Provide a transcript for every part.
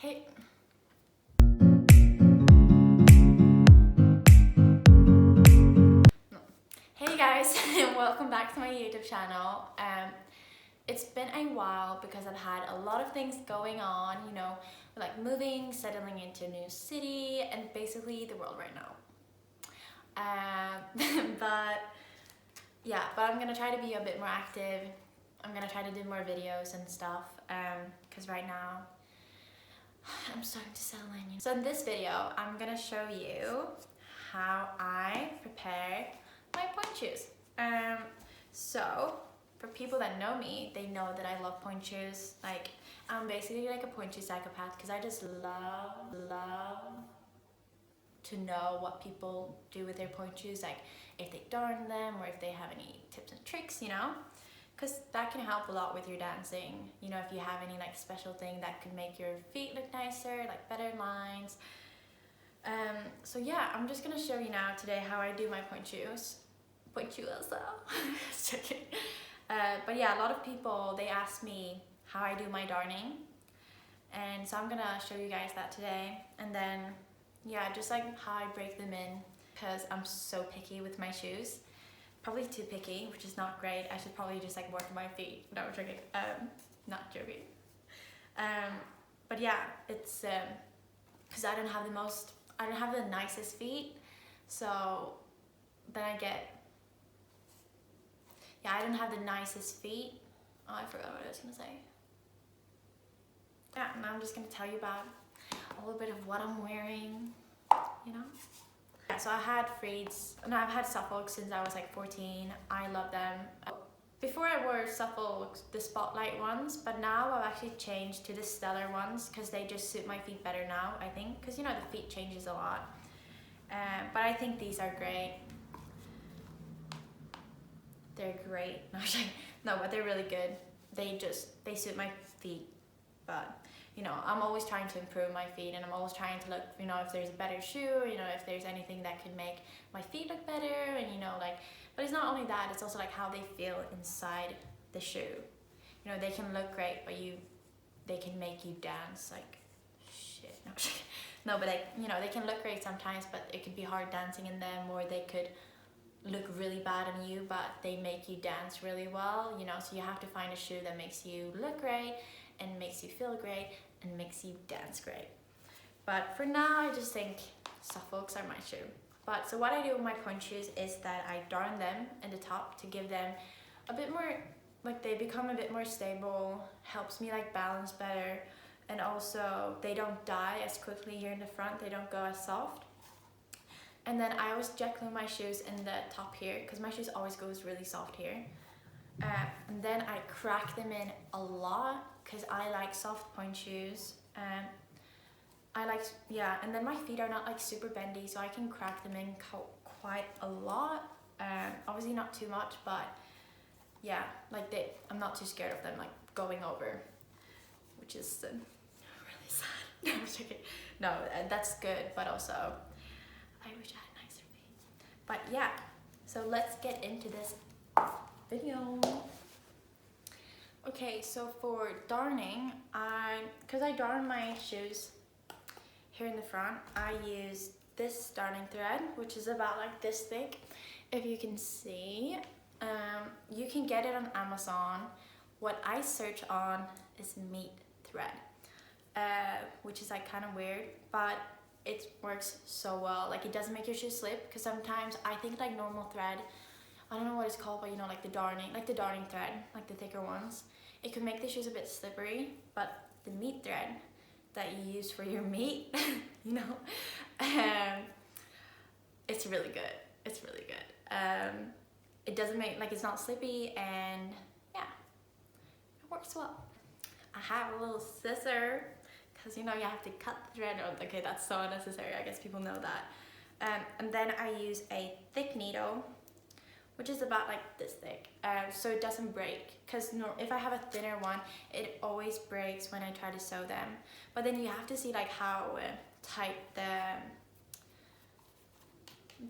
Hey. Hey guys, and welcome back to my YouTube channel. It's been a while because I've had a lot of things going on, like moving, settling into a new city, and basically the world right now. But I'm gonna try to be a bit more active. I'm gonna try to do more videos and stuff, because right now I'm starting to settle in. So in this video, I'm gonna show you how I prepare my pointe shoes. So for people that know me, they know that I love pointe shoes. Like, I'm basically like a pointe shoe psychopath because I just love to know what people do with their pointe shoes, like if they darn them or if they have any tips and tricks, because that can help a lot with your dancing. If you have any like special thing that could make your feet look nicer, like better lines. So yeah, I'm just gonna show you now today how I do my pointe shoes. Pointe shoes, so just joking. But yeah, a lot of people, they ask me how I do my darning, and so I'm gonna show you guys that today. And then yeah, just like how I break them in, because I'm so picky with my shoes. Probably too picky, which is not great. I should probably just like work on my feet. No, I'm joking. Not joking. But yeah, it's because I don't have the nicest feet, so then I don't have the nicest feet. Oh, I forgot what I was gonna say. Yeah, and I'm just gonna tell you about a little bit of what I'm wearing, Yeah, so I've had Suffolk since I was like 14. I love them. Before I wore Suffolk, the Spotlight ones, but now I've actually changed to the Stellar ones because they just suit my feet better now, I think. Because the feet changes a lot. But I think these are great. They're great. No, but they're really good. They suit my feet. But I'm always trying to improve my feet, and I'm always trying to look, if there's a better shoe, if there's anything that could make my feet look better, and but it's not only that, it's also like how they feel inside the shoe. They can look great, but they can make you dance like shit. No, but they can look great sometimes, but it could be hard dancing in them, or they could look really bad on you, but they make you dance really well, so you have to find a shoe that makes you look great and makes you feel great and makes you dance great. But for now, I just think Suffolks are my shoe. But so what I do with my pointe shoes is that I darn them in the top to give them a bit more, like they become a bit more stable, helps me like balance better, and also they don't die as quickly here in the front, they don't go as soft. And then I always jet glue my shoes in the top here, because my shoes always goes really soft here. And then I crack them in a lot, because I like soft pointe shoes. And then my feet are not like super bendy, so I can crack them in quite a lot. Obviously not too much, but yeah, I'm not too scared of them like going over, which is really sad. I'm joking. No, that's good, but also I wish I had nicer feet. But yeah, so let's get into this video. Okay, so for darning, because I darn my shoes here in the front, I use this darning thread, which is about like this thick. If you can see, you can get it on Amazon. What I search on is meat thread, which is like kind of weird, but it works so well. Like, it doesn't make your shoes slip, because sometimes I think like normal thread, I don't know what it's called, but like the darning thread, like the thicker ones, it could make the shoes a bit slippery. But the meat thread that you use for your meat, it's really good. It's really good. It doesn't make, like, it's not slippy, and yeah, it works well. I have a little scissor, because you have to cut the thread. Okay, that's so unnecessary, I guess people know that. And then I use a thick needle, which is about like this thick, so it doesn't break, because if I have a thinner one, it always breaks when I try to sew them. But then you have to see like how tight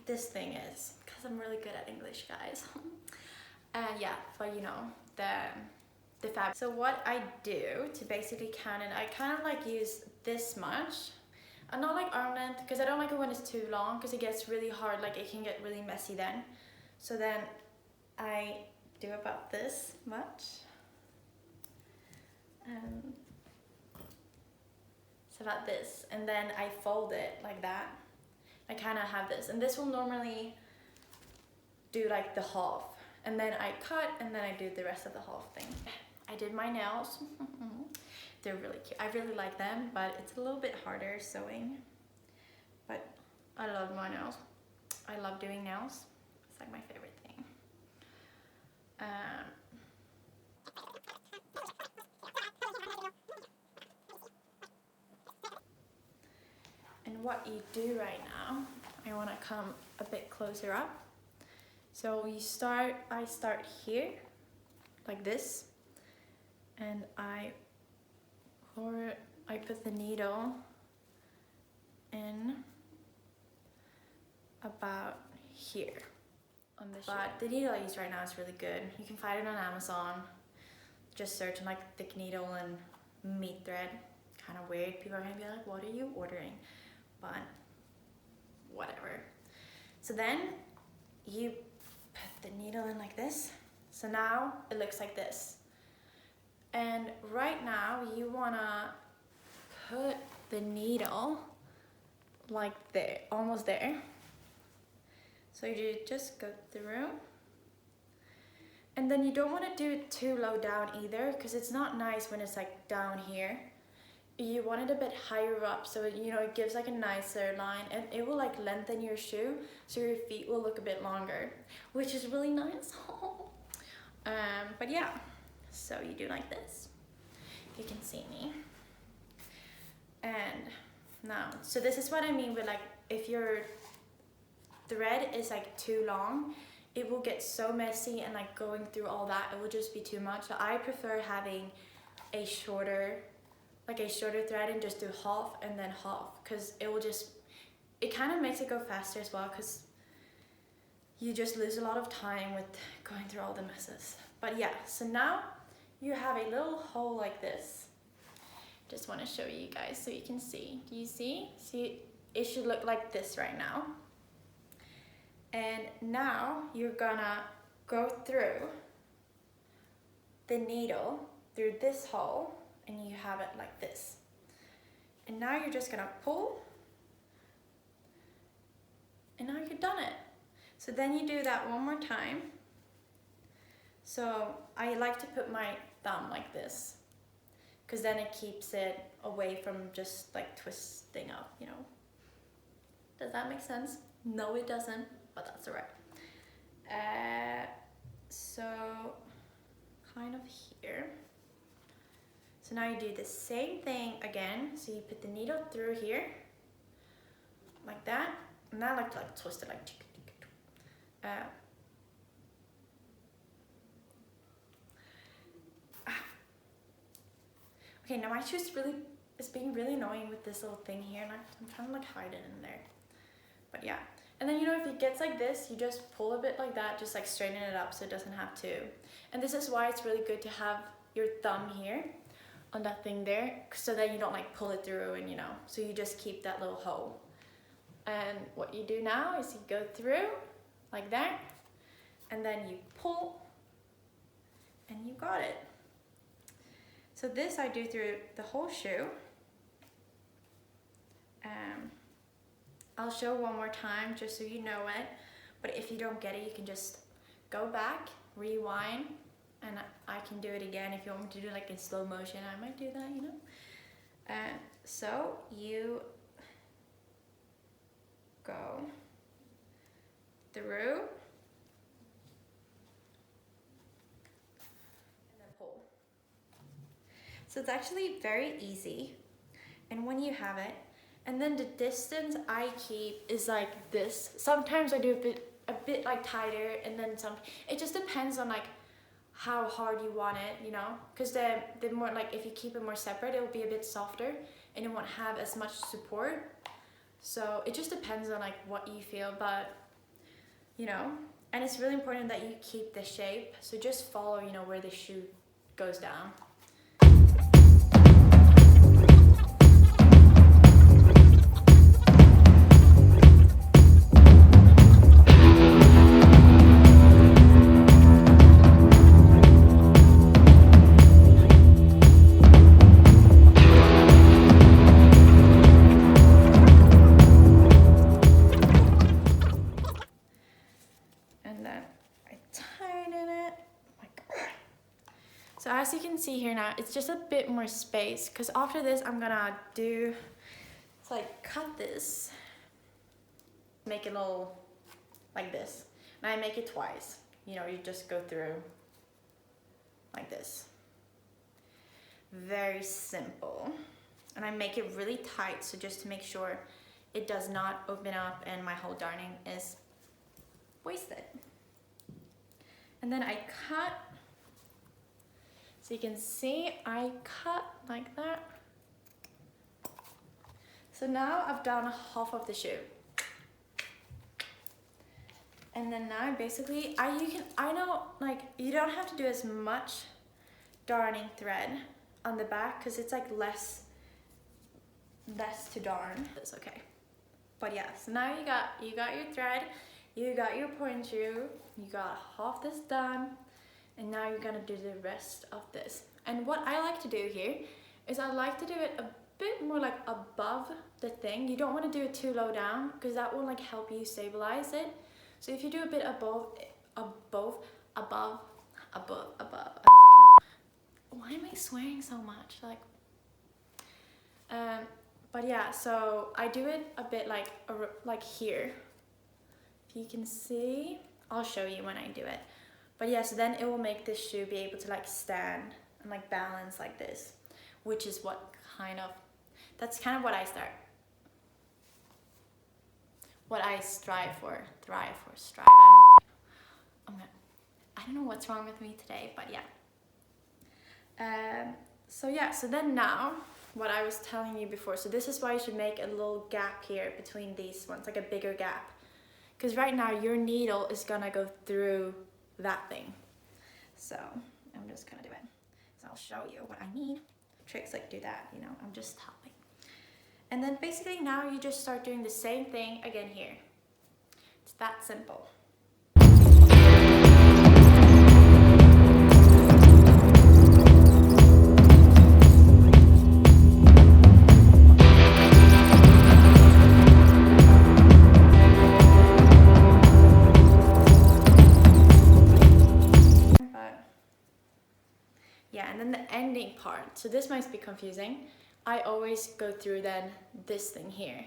this thing is, because I'm really good at English, guys. Yeah, but the fabric. So what I do to basically count it, I kind of like use this much. And not like arm length, because I don't like it when it's too long, because it gets really hard, like it can get really messy then. So then I do about this much. It's about this, and then I fold it like that. I kind of have this, and this will normally do like the half, and then I cut, and then I do the rest of the half thing. I did my nails. They're really cute. I really like them, but it's a little bit harder sewing. But I love my nails. I love doing nails. It's like my favorite thing. And what you do right now, I want to come a bit closer up. So I start here, like this, and I put the needle in about here on the shape. But the needle I use right now is really good. You can find it on Amazon. Just search on like thick needle and meat thread. Kind of weird. People are gonna be like, what are you ordering? But whatever. So then you put the needle in like this. So now it looks like this. And right now you wanna put the needle like there, almost there. So you just go through. And then you don't wanna do it too low down either, because it's not nice when it's like down here. You want it a bit higher up, so it gives like a nicer line, and it will like lengthen your shoe, so your feet will look a bit longer, which is really nice. But yeah, so you do like this. You can see me. And now, so this is what I mean with like, if your thread is like too long, it will get so messy, and like going through all that, it will just be too much. So I prefer having a shorter thread and just do half and then half, because it kind of makes it go faster as well, because you just lose a lot of time with going through all the messes. But yeah, so now you have a little hole like this. Just want to show you guys so you can see. Do you see? See, it should look like this right now. And now you're gonna go through the needle through this hole, and you have it like this. And now you're just gonna pull, and now you've done it. So then you do that one more time. So I like to put my thumb like this, because then it keeps it away from just like twisting up, Does that make sense? No, it doesn't, but that's all right. So kind of here. So now you do the same thing again. So you put the needle through here, like that. And I like to twist it like. Okay, now my shoe is being really annoying with this little thing here, and I'm trying to like hide it in there. But yeah, and then if it gets like this, you just pull a bit like that, just like straighten it up so it doesn't have to. And this is why it's really good to have your thumb here on that thing there, so that you don't like pull it through, and so you just keep that little hole. And what you do now is you go through like that, and then you pull, and you got it. So this I do through the whole shoe. I'll show one more time just so you know it, but if you don't get it, you can just go back, rewind, and I can do it again. If you want me to do like in slow motion, I might do that, So you go through, and then pull. So it's actually very easy, and when you have it, and then the distance I keep is like this. Sometimes I do a bit like tighter, and then it just depends on like how hard you want it, because the more like, if you keep it more separate, it will be a bit softer and it won't have as much support. So it just depends on like what you feel, but and it's really important that you keep the shape. So just follow where the shoe goes down. So as you can see here now, it's just a bit more space, because after this I'm gonna do, so like cut this, make it a little like this, and I make it twice. You know, you just go through like this. Very simple. And I make it really tight, so just to make sure it does not open up and my whole darning is wasted. And then I cut, so you can see I cut like that. So now I've done half of the shoe. And then now basically, I know like you don't have to do as much darning thread on the back, because it's like less to darn. It's okay. But yeah, so now you got your thread, you got your point shoe, you got half this done, and now you're gonna do the rest of this. And what I like to do here is I like to do it a bit more like above the thing. You don't want to do it too low down, because that will like help you stabilize it. So if you do a bit above, I don't fucking know. Why am I swearing so much? Like, but yeah, so I do it a bit like here. If you can see, I'll show you when I do it. But yeah, so then it will make this shoe be able to like stand and like balance like this, which is that's kind of what I strive for, strive. I don't know what's wrong with me today, but yeah. So yeah, so then now, what I was telling you before, so this is why you should make a little gap here between these ones, like a bigger gap. Because right now your needle is gonna go through that thing. So I'm just gonna do it. So I'll show you what I need. Tricks like do that, you know, I'm just topping. And then basically now you just start doing the same thing again here. It's that simple. Yeah, and then the ending part. So this might be confusing. I always go through then this thing here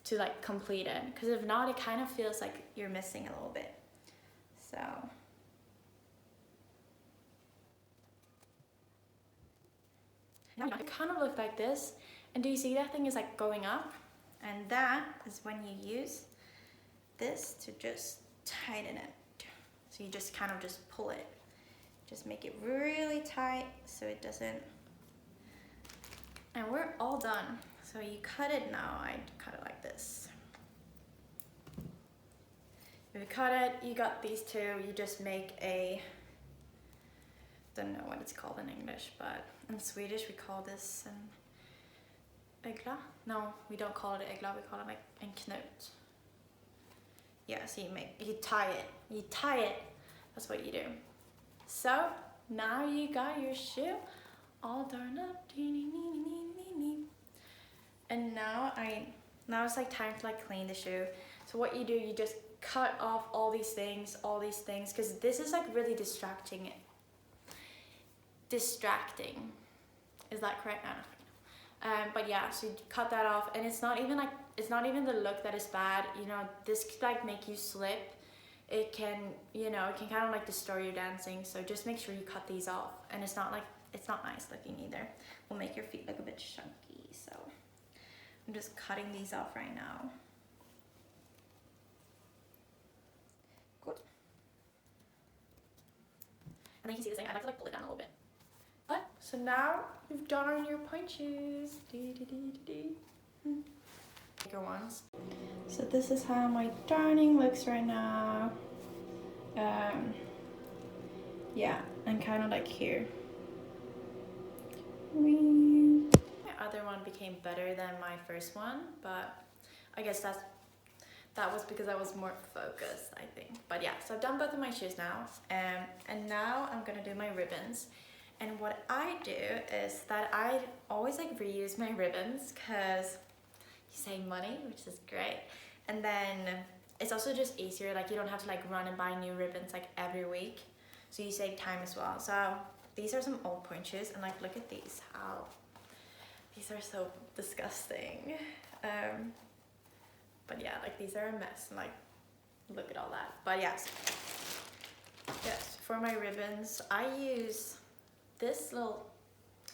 to like complete it, because if not, it kind of feels like you're missing a little bit. So now it kind of look like this, and do you see that thing is like going up? And that is when you use this to just tighten it. So you just kind of just pull it, just make it really tight so it doesn't. And we're all done. So you cut it now. I cut it like this. If you cut it, you got these two. You just make a, don't know what it's called in English, but in Swedish we call this an ögla. No, we don't call it an ögla. We call it like en knut. Yeah, so you tie it. You tie it. That's what you do. So now you got your shoe all darn up. And now it's like time to like clean the shoe. So what you do, you just cut off all these things, because this is like really distracting. Is that correct? I don't know. But yeah, so you cut that off, and it's not even the look that is bad. You know, this could like make you slip. It can kind of like destroy your dancing. So just make sure you cut these off, and it's not nice looking either. Will make your feet look a bit chunky. So I'm just cutting these off right now. Good. And then you can see this thing. I like to like pull it down a little bit. But so now you've done your point shoes. Bigger ones. So this is how my darning looks right now. Yeah, and kind of like here. My other one became better than my first one, but I guess that was because I was more focused, I think. But yeah, so I've done both of my shoes now, and now I'm gonna do my ribbons. And what I do is that I always like reuse my ribbons, because you save money, which is great. And then it's also just easier, like you don't have to like run and buy new ribbons like every week, so you save time as well. So these are some old pointe shoes, and like look at these, how these are so disgusting. But yeah, like these are a mess, and like look at all that. But yes, for my ribbons I use this little,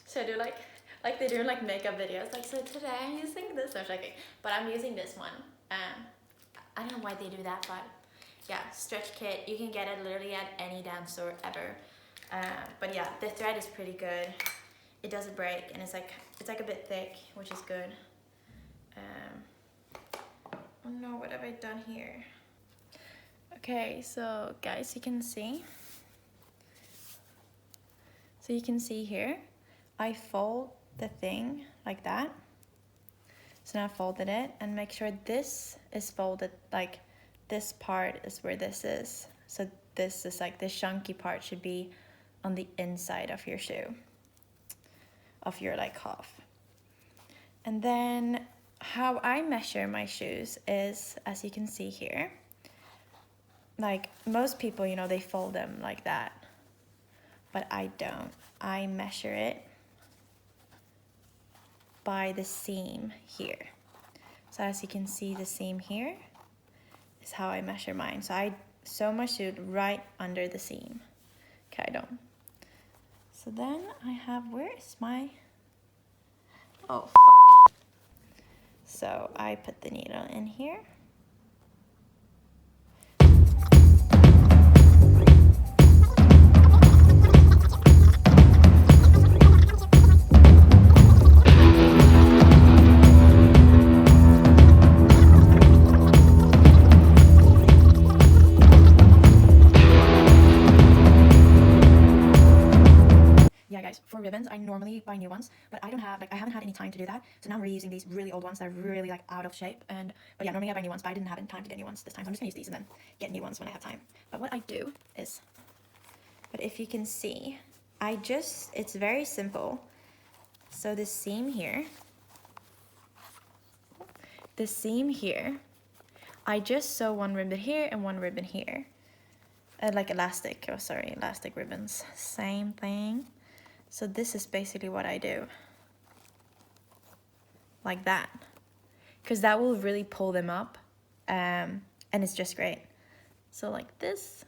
so I do like they do like makeup videos, like, so today I'm using this, no joking, but I'm using this one. I don't know why they do that, but yeah, stretch kit. You can get it literally at any dance store ever. But yeah, the thread is pretty good. It doesn't break, and it's like a bit thick, which is good. Oh no, what have I done here? Okay, so guys, you can see. So you can see here, I fold the thing like that. So now I folded it, and make sure this is folded, like this part is where this is. So this is like, the chunky part should be on the inside of your shoe, of your like cuff. And then how I measure my shoes is, as you can see here, like most people, you know, they fold them like that, but I don't. I measure it by the seam here. So as you can see, the seam here is how I measure mine. So I sew my shoe right under the seam. Okay, I don't. So then I have, where is my, oh fuck. So I put the needle in here. For ribbons, I normally buy new ones, but I haven't had any time to do that. So now I'm reusing these really old ones that are really like out of shape. But yeah, normally I buy new ones, but I didn't have any time to get new ones this time. So I'm just gonna use these and then get new ones when I have time. But what I do is, but if you can see, it's very simple. So the seam here, I just sew one ribbon here and one ribbon here. Like elastic ribbons, same thing. So this is basically what I do, like that, because that will really pull them up, and it's just great. So like this.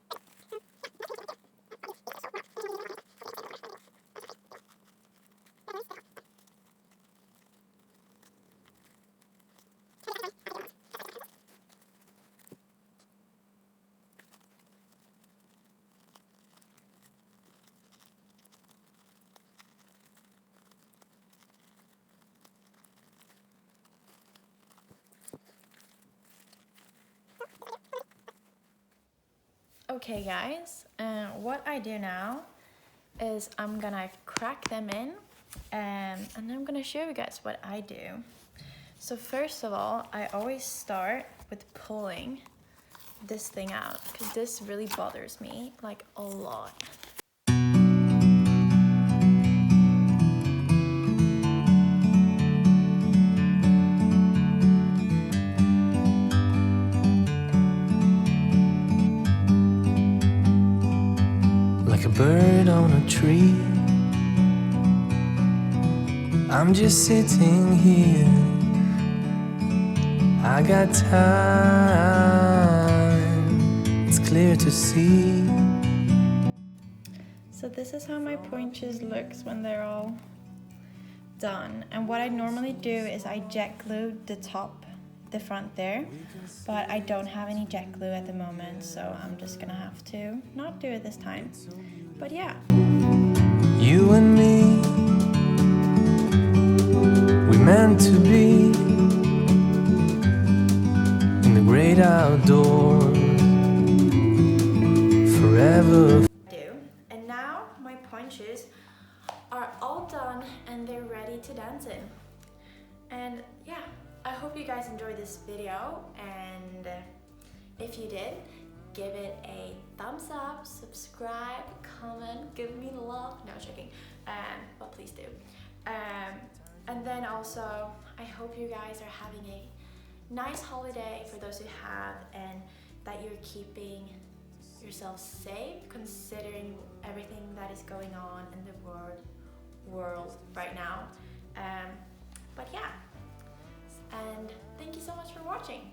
Okay guys, what I do now is I'm gonna crack them in, and I'm gonna show you guys what I do. So first of all, I always start with pulling this thing out, because this really bothers me like a lot. Like a bird on a tree, I'm just sitting here. I got time, it's clear to see. So this is how my pointes looks when they're all done. And what I normally do is I jet glue the front there, but I don't have any jet glue at the moment, so I'm just gonna have to not do it this time. But yeah. You and me, we meant to be in the great outdoors forever. And now my pointes are all done and they're ready to dance in. And yeah, I hope you guys enjoyed this video, and if you did, give it a thumbs up, subscribe, comment, give me love. No, joking, but please do. And then also, I hope you guys are having a nice holiday for those who have, and that you're keeping yourself safe considering everything that is going on in the world right now. But yeah, and thank you so much for watching.